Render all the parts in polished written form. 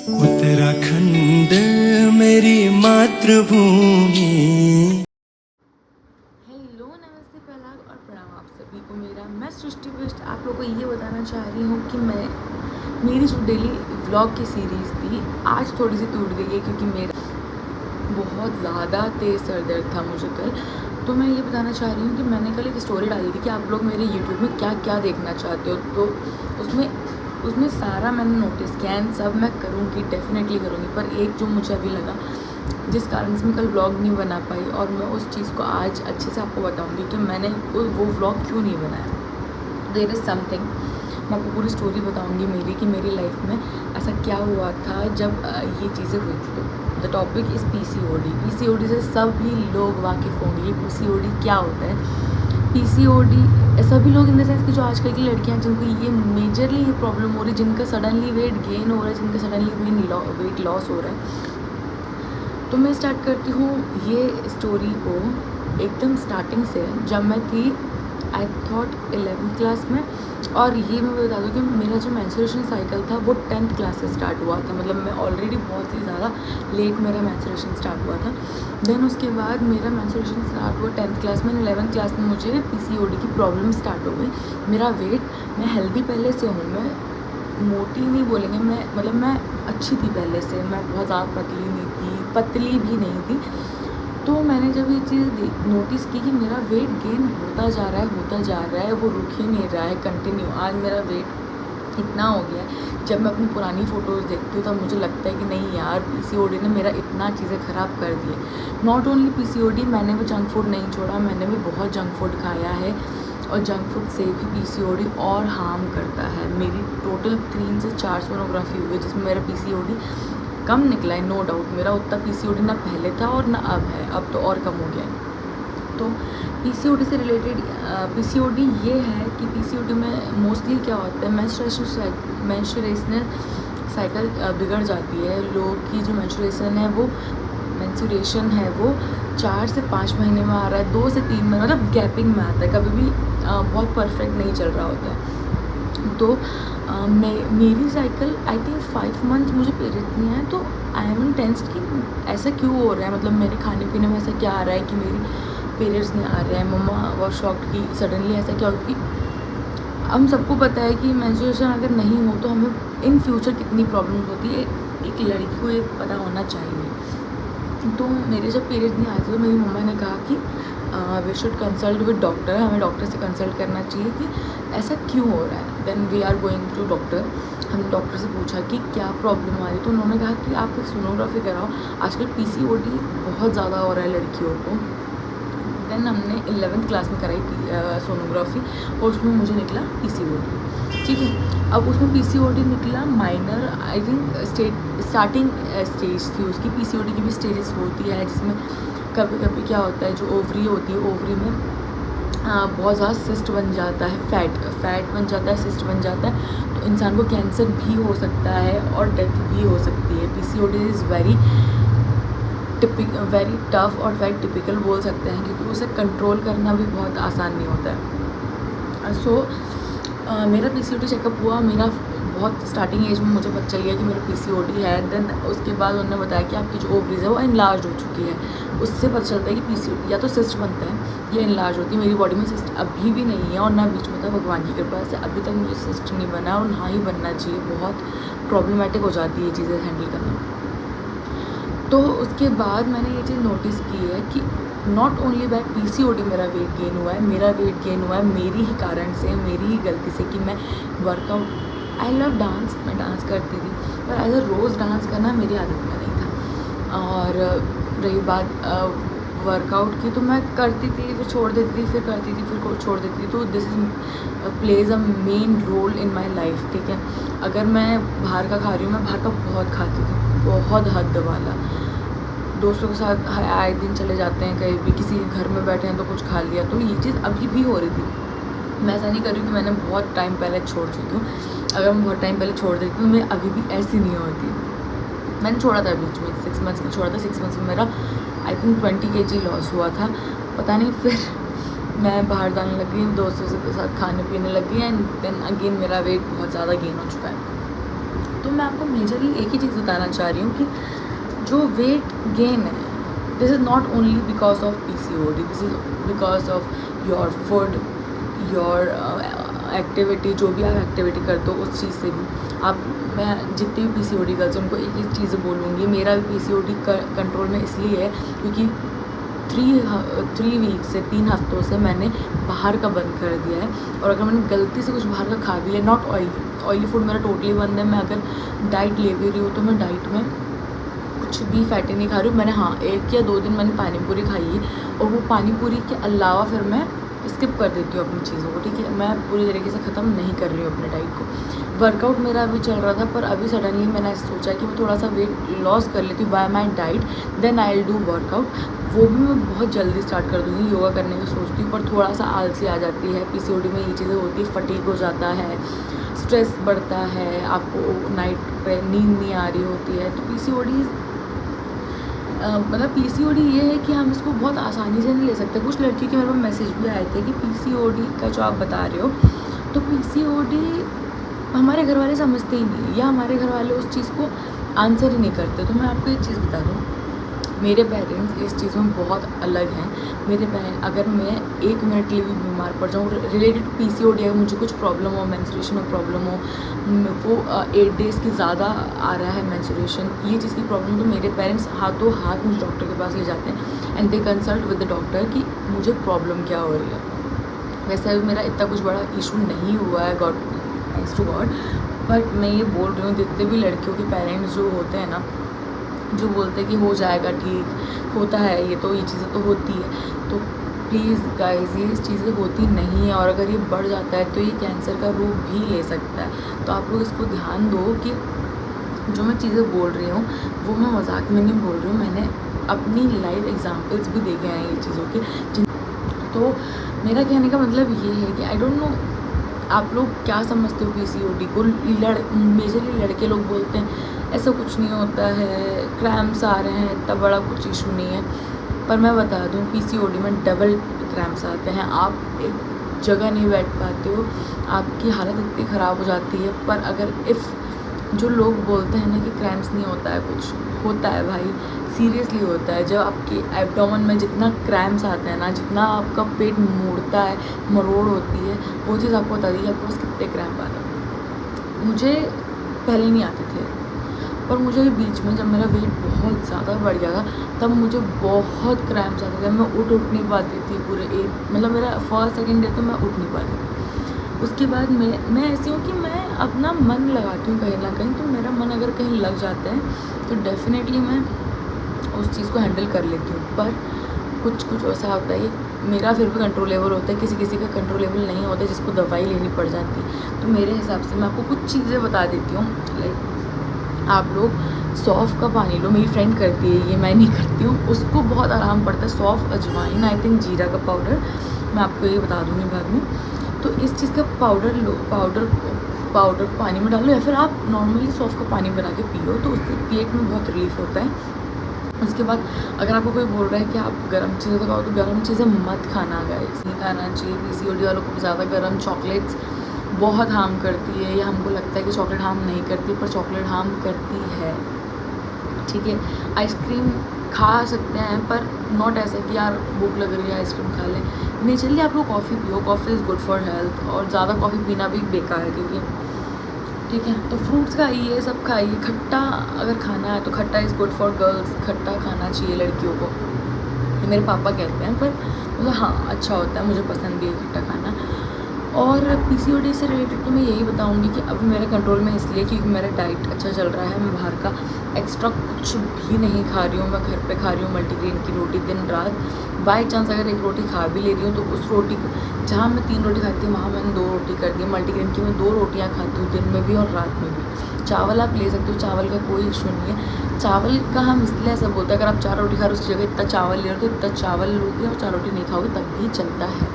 उत्तराखंड मेरी मातृभूमि। हेलो, नमस्ते, पहला और प्रणाम आप सभी को मेरा। मैं सृष्टि बिष्ट आप लोगों को ये बताना चाह रही हूँ कि मेरी जो डेली व्लॉग की सीरीज़ थी आज थोड़ी सी टूट गई है क्योंकि मेरा बहुत ज़्यादा तेज़ सर दर्द था मुझे कल। तो मैं ये बताना चाह रही हूँ कि मैंने कल एक स्टोरी डाली थी कि आप लोग मेरे यूट्यूब में क्या क्या देखना चाहते हो। तो उसमें सारा मैंने नोटिस किया एंड सब मैं करूँगी, डेफिनेटली करूँगी। पर एक जो मुझे अभी लगा जिस कारण से मैं कल व्लॉग नहीं बना पाई और मैं उस चीज़ को आज अच्छे से आपको बताऊंगी कि मैंने वो व्लॉग क्यों नहीं बनाया। देयर इज़ समथिंग, मैं आपको पूरी स्टोरी बताऊंगी मेरी कि मेरी लाइफ में ऐसा क्या हुआ था जब ये चीज़ें हुई थी। The topic is PCOD। PCOD से सभी लोग वाकिफ़ होंगे। ये PCOD क्या होता है। PCOD सभी लोग इन द सेंस कि जो आजकल की लड़कियां जिनको ये मेजरली ये प्रॉब्लम हो रही है, जिनका सडनली वेट गेन हो रहा है, जिनका सडनली वेट लॉस हो रहा है। तो मैं स्टार्ट करती हूँ ये स्टोरी को एकदम स्टार्टिंग से, जब मैं थी आई थॉट 11th क्लास में। और ये मैं बता दूँ कि मेरा जो मेंस्ट्रुएशन साइकिल था वो 10th क्लास से स्टार्ट हुआ था। मतलब मैं ऑलरेडी बहुत ही ज़्यादा लेट मेरा मेंस्ट्रुएशन स्टार्ट हुआ था। देन उसके बाद मेरा मेंस्ट्रुएशन स्टार्ट हुआ 10th क्लास में। 11th क्लास में मुझे PCOD की प्रॉब्लम स्टार्ट हो गई। मेरा वेट, मैं हेल्दी पहले से हूँ, मैं मोटी नहीं बोलेंगे, मैं अच्छी थी पहले से, मैं बहुत ज़्यादा पतली नहीं थी, पतली भी नहीं थी। तो मैंने जब ये चीज़ नोटिस की कि मेरा वेट गेन होता जा रहा है, वो रुक ही नहीं रहा है, कंटिन्यू। आज मेरा वेट इतना हो गया है, जब मैं अपनी पुरानी फ़ोटोज़ देखती हूँ तब मुझे लगता है कि नहीं यार, PCOD ने मेरा इतना चीज़ें ख़राब कर दी है। नॉट ओनली PCOD, मैंने भी जंक फूड नहीं छोड़ा, मैंने भी बहुत जंक फूड खाया है। और जंक फूड से भी PCOD और हार्म करता है। मेरी टोटल 3 से 4 सोनोग्राफी हुई है जिसमें मेरा PCOD कम निकला है, नो डाउट। मेरा उतना PCOD ना पहले था और ना अब है, अब तो और कम हो गया है। तो PCOD से रिलेटेड PCOD ये है कि PCOD में मोस्टली क्या होता है, मेंस्ट्रुएशनल साइकिल बिगड़ जाती है। लोग की जो मेंस्ट्रुएशन है वो 4 से 5 महीने में आ रहा है, 2 से 3 महीने, मतलब गैपिंग में आता है, कभी भी बहुत परफेक्ट नहीं चल रहा होता है। तो मेरी साइकिल आई थिंक 5 मंथ्स मुझे पीरियड नहीं है। तो आई एम टेंस्ड कि ऐसा क्यों हो रहा है, मतलब मेरे खाने पीने में ऐसा क्या आ रहा है कि मेरी पीरियड्स नहीं आ रहे हैं। मम्मा बहुत शॉक्ड कि सडनली ऐसा क्या हो, क्योंकि हम सबको पता है कि मेंस्ट्रुएशन अगर नहीं हो तो हमें इन फ्यूचर कितनी प्रॉब्लम्स होती है, एक लड़की को ये पता होना चाहिए। तो मेरे जब पीरियड नहीं आए थे तो मेरी मम्मा ने कहा कि we should consult with doctor, हमें डॉक्टर से कंसल्ट करना चाहिए कि ऐसा क्यों हो रहा है। Then we are going to doctor. हमने डॉक्टर से पूछा कि क्या प्रॉब्लम आ रही है, तो उन्होंने कहा कि आप एक सोनोग्राफी कराओ, आजकल PCOD बहुत ज़्यादा हो रहा है लड़कियों को। देन हमने 11th क्लास में कराई सोनोग्राफी और उसमें मुझे निकला PCOD। ठीक है, अब उसमें PCOD निकला minor, I think starting stage थी उसकी। PCOD की भी स्टेजेस होती है जिसमें कभी कभी क्या होता है, जो ओवरी होती है, ओवरी में बहुत ज़्यादा सिस्ट बन जाता है, फैट बन जाता है, सिस्ट बन जाता है, तो इंसान को कैंसर भी हो सकता है और डेथ भी हो सकती है। PCOD इज़ वेरी टफ और वेरी टिपिकल बोल सकते हैं, क्योंकि उसे कंट्रोल करना भी बहुत आसान नहीं होता है। मेरा PCOD चेकअप हुआ, मेरा बहुत स्टार्टिंग एज में मुझे पता चल गया कि मेरा PCOD है। देन उसके बाद उन्होंने बताया कि आपकी जो ओवरीज है वो इनलार्ज हो चुकी है। उससे पता चलता है कि PCOD या तो सिस्ट बनता है या इनलार्ज होती है। मेरी बॉडी में सिस्ट अभी भी नहीं है और ना बीच में था, भगवान की कृपा से अभी तक मुझे सिस्ट नहीं बना और ना ही बनना चाहिए। बहुत प्रॉब्लमेटिक हो जाती है ये चीज़ें हैंडल करना। तो उसके बाद मैंने ये चीज़ नोटिस की है कि नॉट ओनली बाय PCOD मेरा वेट गेन हुआ है, मेरा वेट गेन हुआ है मेरी ही कारण से, मेरी ही गलती से कि मैं वर्कआउट, आई लव डांस, मैं डांस करती थी, पर एज अ रोज़ डांस करना मेरी आदत में नहीं था। और रही बात वर्कआउट की, तो मैं करती थी, फिर छोड़ देती थी, फिर करती थी, फिर छोड़ देती थी। तो this is plays a main role in my life. ठीक है, अगर मैं बाहर का खा रही हूँ, मैं बाहर का बहुत खाती थी, बहुत हद वाला। दोस्तों के साथ आए दिन चले जाते हैं, कहीं भी किसी घर में बैठे हैं तो कुछ खा लिया। तो ये चीज़ अभी भी हो रही थी। मैं ऐसा नहीं कर रही हूँ कि मैंने बहुत टाइम पहले छोड़ चुकी हूँ। अगर मैं बहुत टाइम पहले छोड़ देती हूँ, मैं अभी भी ऐसी नहीं होती। मैंने छोड़ा था बीच में, 6 मंथ्स में छोड़ा था। 6 मंथ्स में मेरा आई थिंक 20 kg लॉस हुआ था, पता नहीं। फिर मैं बाहर जाने लग गई, दोस्तों के साथ खाने पीने लग गई, एंड देन अगेन मेरा वेट बहुत ज़्यादा गेन हो चुका है। तो मैं आपको मेजरली एक ही चीज़ बताना चाह रही हूँ कि जो वेट गेन है, this is not only because of PCOD, this is because of your food, your activity, जो भी आप एक्टिविटी करते हो उस चीज़ से भी आप, मैं जितनी भी PCOD गर्ल्स उनको एक ही चीज़ बोलूँगी, मेरा भी PCOD कंट्रोल में इसलिए है क्योंकि 3 वीक से 3 हफ्तों से मैंने बाहर का बंद कर दिया है। और अगर मैंने गलती से कुछ बाहर का खा भी लिया, नॉट ऑयली फूड मेरा टोटली बंद है। मैं अगर डाइट ले भी रही हूँ तो मैं डाइट में कुछ भी फैटी नहीं खा रही हूँ। मैंने हाँ 1 या 2 दिन मैंने पानी पूरी खाई है, और वो पानी पूरी के अलावा फिर मैं स्किप कर देती हूँ अपनी चीज़ों को, ठीक है। मैं पूरी तरीके से ख़त्म नहीं कर रही हूँ अपने डाइट को। वर्कआउट मेरा अभी चल रहा था, पर अभी सडनली मैंने सोचा कि मैं थोड़ा सा वेट लॉस कर लेती हूँ by my diet, then I will do workout. वो भी मैं बहुत जल्दी स्टार्ट कर दूँगी, योगा करने की सोचती हूँ, पर थोड़ा सा आलसी आ जाती है। PCOD में ये चीज़ें होती है, फटीग हो जाता है, स्ट्रेस बढ़ता है, आपको नाइट पे नींद नहीं आ रही होती है। तो PCOD मतलब PCOD ये है कि हम इसको बहुत आसानी से नहीं ले सकते। कुछ लड़कियों के मेरे पास मैसेज भी आए थे कि PCOD का जो आप बता रहे हो, तो PCOD हमारे घर वाले समझते ही नहीं, या हमारे घर वाले उस चीज़ को आंसर ही नहीं करते। तो मैं आपको एक चीज़ बता दूँ, मेरे पेरेंट्स इस चीज़ में बहुत अलग हैं। मेरे पेरेंट्स, अगर मैं 1 मिनट के लिए भी बीमार पड़ जाऊँ रिलेटेड टू PCOD, अगर मुझे कुछ प्रॉब्लम हो, मेंस्ट्रुएशन में प्रॉब्लम हो, मेरे को 8 डेज़ की ज़्यादा आ रहा है मेंस्ट्रुएशन, ये चीज़ की प्रॉब्लम, तो मेरे पेरेंट्स हाथों हाथ मुझे डॉक्टर के पास ले जाते हैं and they consult with the doctor कि मुझे प्रॉब्लम क्या हो रही है। वैसे अभी मेरा इतना कुछ बड़ा इशू नहीं हुआ है, god thanks to god, but मैं ये बोल रही हूँ जितने भी लड़कियों के पेरेंट्स जो होते हैं ना, जो बोलते हैं कि हो जाएगा ठीक, होता है ये चीज़ें तो होती है, तो प्लीज़ गाइस ये चीज़ें होती नहीं है, और अगर ये बढ़ जाता है तो ये कैंसर का रूप भी ले सकता है। तो आप लोग इसको ध्यान दो कि जो मैं चीज़ें बोल रही हूँ वो मैं मजाक में नहीं बोल रही हूँ, मैंने अपनी लाइव एग्जांपल्स भी देखे हैं ये चीज़ों के। तो मेरा कहने का मतलब ये है कि आई डोंट नो आप लोग क्या समझते हो PCOD को। मेजरली लड़के लोग बोलते हैं ऐसा कुछ नहीं होता है, क्रैम्प्स आ रहे हैं, इतना बड़ा कुछ इशू नहीं है। पर मैं बता दूं PCOD में डबल क्रैम्प्स आते हैं, आप एक जगह नहीं बैठ पाते हो, आपकी हालत इतनी ख़राब हो जाती है। पर अगर जो लोग बोलते हैं ना कि क्रैम्प्स नहीं होता है, कुछ होता है भाई, सीरियसली होता है। जब आपके एब्डोमेन में जितना क्रैम्प्स आते हैं ना, जितना आपका पेट मुड़ता है, मरोड़ होती है, वो चीज़ आपको बता दी आपके पास कितने क्रैम्प आ रहे हैं। मुझे पहले नहीं आते थे, पर मुझे बीच में जब मेरा वेट बहुत ज़्यादा बढ़ गया था तब मुझे बहुत क्रैम्प्स आते थे। मैं उठ नहीं पाती थी पूरे मतलब मेरा फर्स्ट सेकंड डे तो मैं उठ नहीं पाती थी। उसके बाद मैं ऐसी हूँ कि मैं अपना मन लगाती हूँ कहीं ना कहीं, तो मेरा मन अगर कहीं लग जाता है तो डेफिनेटली मैं उस चीज़ को हैंडल कर लेती हूँ। पर कुछ ऐसा होता है, मेरा फिर भी कंट्रोलेबल होता है, किसी का कंट्रोलेबल नहीं होता जिसको दवाई लेनी पड़ जाती। तो मेरे हिसाब से मैं आपको कुछ चीज़ें बता देती हूँ। लाइक आप लोग सौंफ का पानी लो, मेरी फ्रेंड करती है ये, मैं नहीं करती हूँ, उसको बहुत आराम पड़ता है। सौंफ, अजवाइन, आई थिंक जीरा का पाउडर, मैं आपको ये बता दूँगी बाद में। तो इस चीज़ का पाउडर लो, पाउडर पानी में डालो, या फिर आप नॉर्मली सौंफ का पानी बना के पियो, तो उससे पेट में बहुत रिलीफ होता है। उसके बाद अगर आपको कोई बोल रहा है कि आप गर्म चीज़ें तो खाओ, तो गर्म चीज़ें मत खाना गाइस, नहीं खाना चाहिए। PCOD वालों को ज़्यादा गर्म चॉकलेट्स बहुत हार्म करती है, या हमको लगता है कि चॉकलेट हार्म नहीं करती, पर चॉकलेट हार्म करती है, ठीक है। आइसक्रीम खा सकते हैं, पर नॉट ऐसा कि यार भूख लग रही है आइसक्रीम खा लें। नेचुरली आप लोग कॉफ़ी पियो, coffee is good for health, और ज़्यादा कॉफ़ी पीना भी बेकार है, क्योंकि ठीक है। तो फ्रूट्स खाइए, सब खाइए। खट्टा अगर खाना है तो खट्टा इज़ गुड फॉर गर्ल्स, खट्टा खाना चाहिए लड़कियों को, ये मेरे पापा कहते हैं। पर मतलब हाँ अच्छा होता है, मुझे पसंद भी है खट्टा खाना। और PCOD से रिलेटेड तो मैं यही बताऊंगी कि अभी मेरे कंट्रोल में इसलिए क्योंकि मेरा डाइट अच्छा चल रहा है, मैं बाहर का एक्स्ट्रा कुछ भी नहीं खा रही हूँ, मैं घर पे खा रही हूँ मल्टीग्रेन की रोटी दिन रात। बाई चांस अगर एक रोटी खा भी ले रही हूँ तो उस रोटी को, जहाँ मैं 3 रोटी खाती हूँ वहाँ मैंने 2 रोटी कर दी। मल्टीग्रेन की मैं 2 रोटियाँ खाती हूँ, दिन में भी और रात में भी। चावल आप ले सकते हो, चावल का कोई इशू नहीं है। चावल का हम इसलिए ऐसा बोलते हैं, अगर आप 4 रोटी खा रहे हो उसकी जगह इतना चावल ले रहे हो तो इतना चावल लोगे, और 4 रोटी नहीं खाओगे तब भी चलता है।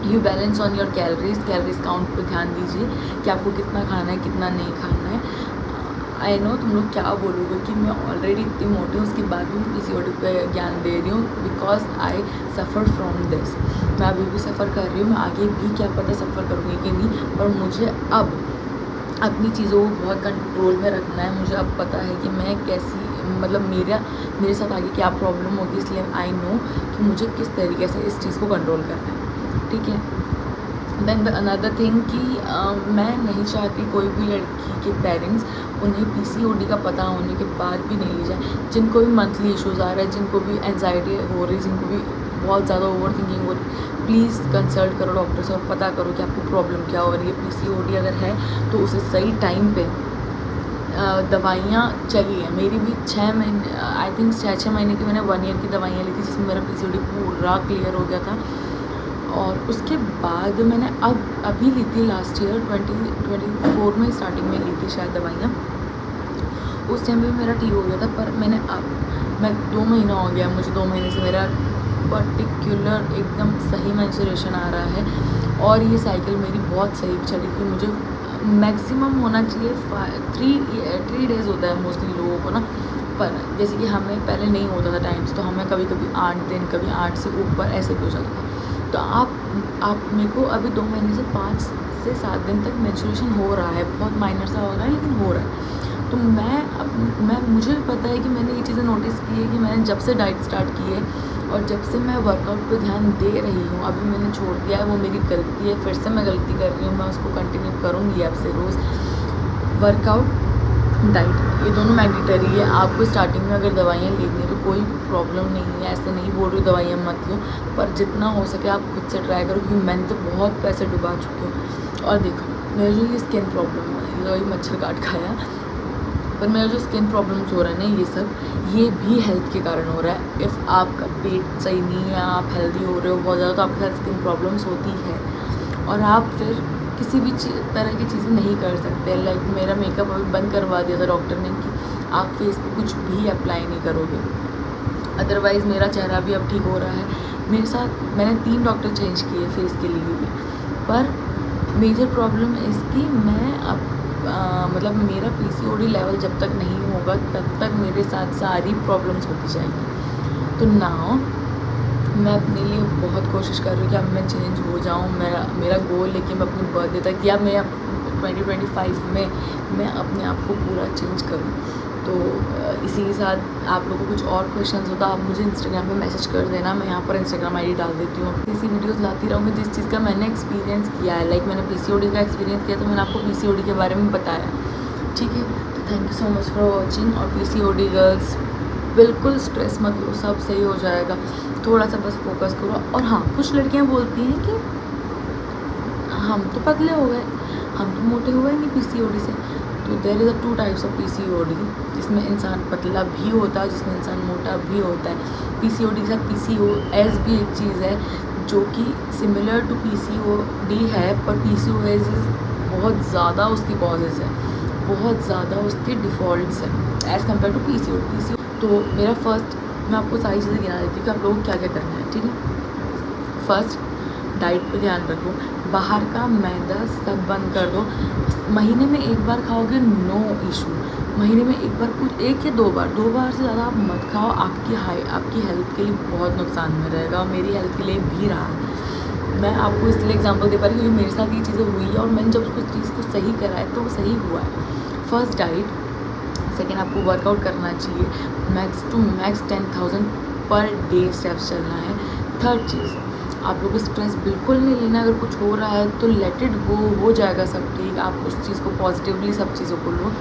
You balance on your calories count पर ध्यान दीजिए कि आपको कितना खाना है कितना नहीं खाना है। आई नो तुम लोग क्या बोलोगे कि मैं ऑलरेडी इतनी मोटी हूँ, उसके बाद भी PCOD पे ज्ञान दे रही हूँ, because I suffer from this. मैं अभी भी सफ़र कर रही हूँ, मैं आगे भी क्या पता सफ़र करूँगी कि नहीं, पर मुझे अब अपनी चीज़ों को बहुत कंट्रोल में रखना है। मुझे अब पता है कि मैं कैसी, मतलब मेरे साथ आगे क्या प्रॉब्लम होगी, इसलिए आई नो कि मुझे किस तरीके से इस चीज़ को कंट्रोल करना है, ठीक है। देन द अनदर थिंग कि मैं नहीं चाहती कोई भी लड़की के पेरेंट्स उन्हें PCOD का पता होने के बाद भी नहीं ले जाए। जिनको भी मंथली इश्यूज़ आ रहे हैं, जिनको भी एनजाइटी हो रही, जिनको भी बहुत ज़्यादा ओवर थिंकिंग हो रही, प्लीज़ कंसल्ट करो डॉक्टर से और पता करो कि आपको प्रॉब्लम क्या हो रही है। PCOD अगर है तो उसे सही टाइम पे दवाइयाँ चली हैं। मेरी भी 6 महीने, आई थिंक 6 महीने की मैंने 1 ईयर की दवाइयाँ ली थी, जिसमें मेरा PCOD पूरा क्लियर हो गया था। और उसके बाद मैंने अभी ली थी लास्ट ईयर 2024 में, स्टार्टिंग में ली थी शायद दवाइयाँ। उस टाइम भी मेरा ठीक हो गया था, पर मैं 2 महीना हो गया मुझे, 2 महीने से मेरा पर्टिकुलर एकदम सही मेंस्ट्रुएशन आ रहा है। और ये साइकिल मेरी बहुत सही चली थी। मुझे मैक्सिमम होना चाहिए 3 डेज़ होता है मोस्टली लोगों को ना, पर जैसे कि हमें पहले नहीं होता था टाइम्स, तो हमें कभी कभी 8 दिन, कभी 8 से ऊपर ऐसे भी हो जाता था। तो आप मेरे को अभी 2 महीने से 5 से 7 दिन तक मेंस्ट्रुएशन हो रहा है, बहुत माइनर सा हो रहा है लेकिन हो रहा है। तो मुझे पता है कि मैंने ये चीज़ें नोटिस की है कि मैंने जब से डाइट स्टार्ट की है और जब से मैं वर्कआउट पे ध्यान दे रही हूँ, अभी मैंने छोड़ दिया है, वो मेरी गलती है, फिर से मैं गलती कर रही हूँ, मैं उसको कंटिन्यू करूँगी अब से रोज़। वर्कआउट, डाइट, ये दोनों मैंडेटरी है। आपको स्टार्टिंग में अगर दवाइयाँ लेनी है तो कोई प्रॉब्लम नहीं है, ऐसे नहीं बोल रही दवाइयाँ मत लो, पर जितना हो सके आप खुद से ट्राई करो, क्योंकि मैंने तो बहुत पैसे डुबा चुकी हूँ। और देखो, मेरे जो ये स्किन प्रॉब्लम है, ये तो मच्छर काट खाया, पर मेरा जो स्किन प्रॉब्लम्स हो रहा है ना, ये भी हेल्थ के कारण हो रहा है। इफ़ आपका पेट सही नहीं है, आप हेल्दी हो रहे हो बहुत ज़्यादा, तो आपके साथ स्किन प्रॉब्लम्स होती है और आप फिर किसी भी तरह की चीज़ें नहीं कर सकते। लाइक मेरा मेकअप अभी बंद करवा दिया था डॉक्टर ने कि आप फेस पे कुछ भी अप्लाई नहीं करोगे, अदरवाइज़ मेरा चेहरा भी अब ठीक हो रहा है। मेरे साथ मैंने 3 डॉक्टर चेंज किए फेस के लिए भी, पर मेजर प्रॉब्लम इसकी मैं अब मतलब मेरा PCOD लेवल जब तक नहीं होगा तब तक मेरे साथ सारी प्रॉब्लम्स होती जाएंगी। तो नाउ मैं अपने लिए बहुत कोशिश कर रही हूँ कि अब मैं चेंज हो जाऊँ। मेरा गोल है कि मैं अपनी बर्थडे तक या मैं 2025 में मैं अपने आप को पूरा चेंज करूँ। तो इसी के साथ आप लोगों को कुछ और क्वेश्चंस होता आप मुझे इंस्टाग्राम पे मैसेज कर देना, मैं यहाँ पर इंस्टाग्राम ID डाल देती हूँ। ऐसी वीडियोस लाती रहूँगी जिस चीज़ का मैंने एक्सपीरियंस किया है। लाइक मैंने PCOD का एक्सपीरियंस किया तो मैंने आपको PCOD के बारे में बताया, ठीक है। तो thank you so much for watching. और PCOD गर्ल्स बिल्कुल स्ट्रेस मत लो, सब सही हो जाएगा, थोड़ा सा बस फोकस करो। और हाँ, कुछ लड़कियाँ बोलती हैं कि हम तो पतले हो गए, हम तो मोटे हुए नहीं PCOD से। तो there is 2 types of PCOD, जिसमें इंसान पतला भी होता है, जिसमें इंसान मोटा भी होता है। PCOD के साथ PCOS भी एक चीज़ है जो कि सिमिलर टू PCOD है, पर PCOS बहुत ज़्यादा उसकी कॉजेज़ है, बहुत ज़्यादा उसके डिफ़ॉल्ट्स हैं एज़ कम्पेयर टू PCOD। तो मेरा फर्स्ट, मैं आपको सारी चीज़ें गिना देती हूँ कि आप लोगों को क्या क्या करना है, ठीक है। फर्स्ट, डाइट पे ध्यान रखो, बाहर का मैदा सब बंद कर दो। महीने में 1 बार खाओगे नो इशू, महीने में 1 बार, कुछ 1 या 2 बार, 2 बार से ज़्यादा आप मत खाओ। आपकी हेल्थ के लिए बहुत नुकसान में रहेगा और मेरी हेल्थ के लिए भी रहा है। मैं आपको इसलिए एग्जांपल दे पा रही हूँ क्योंकि मेरे साथ ये चीज़ें हुई है और मैंने जब उस चीज़ को सही करा है तो वो सही हुआ है। फर्स्ट डाइट, सेकेंड आपको वर्कआउट करना चाहिए, max to max 10,000 per day steps चलना है। थर्ड चीज़, आप लोग को स्ट्रेस बिल्कुल नहीं लेना, अगर कुछ हो रहा है तो लेट इट गो, हो जाएगा सब ठीक, आप उस चीज़ को पॉजिटिवली सब चीज़ों को लो।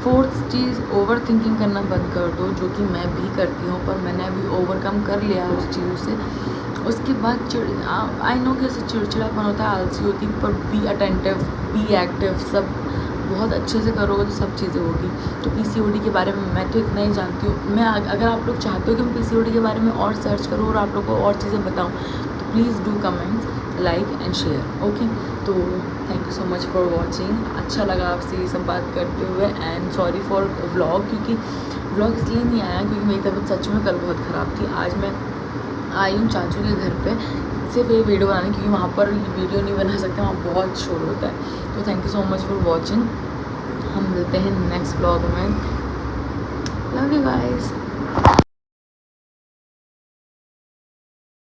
फोर्थ चीज़, ओवर थिंकिंग करना बंद कर दो, जो कि मैं भी करती हूँ, पर मैंने अभी ओवरकम कर लिया है उस चीज़ों से। उसके बाद आई नो कि उससे चिड़चिड़ापन होता है, आलसी होती, पर बी अटेंटिव, बी एक्टिव, सब बहुत अच्छे से करोगे तो सब चीज़ें होगी। तो PCOD के बारे में मैं तो इतना ही जानती हूँ। मैं अगर आप लोग चाहते हो कि मैं PCOD के बारे में और सर्च करूँ और आप लोग को और चीज़ें बताऊँ तो please do comments, like and share, okay. तो thank you so much for watching. अच्छा लगा आपसे ये सब बात करते हुए, एंड सॉरी फॉर व्लॉग, क्योंकि व्लॉग इसलिए नहीं आया क्योंकि मेरी तबीयत सच में कल बहुत ख़राब थी। आज मैं आई हूँ चाचू के घर पे सिर्फ ये वीडियो बनाने, क्योंकि वहाँ पर वीडियो नहीं बना सकते, वहाँ बहुत शोर होता है। तो thank you so much for watching. हम मिलते हैं नेक्स्ट व्लॉग में। Love you guys.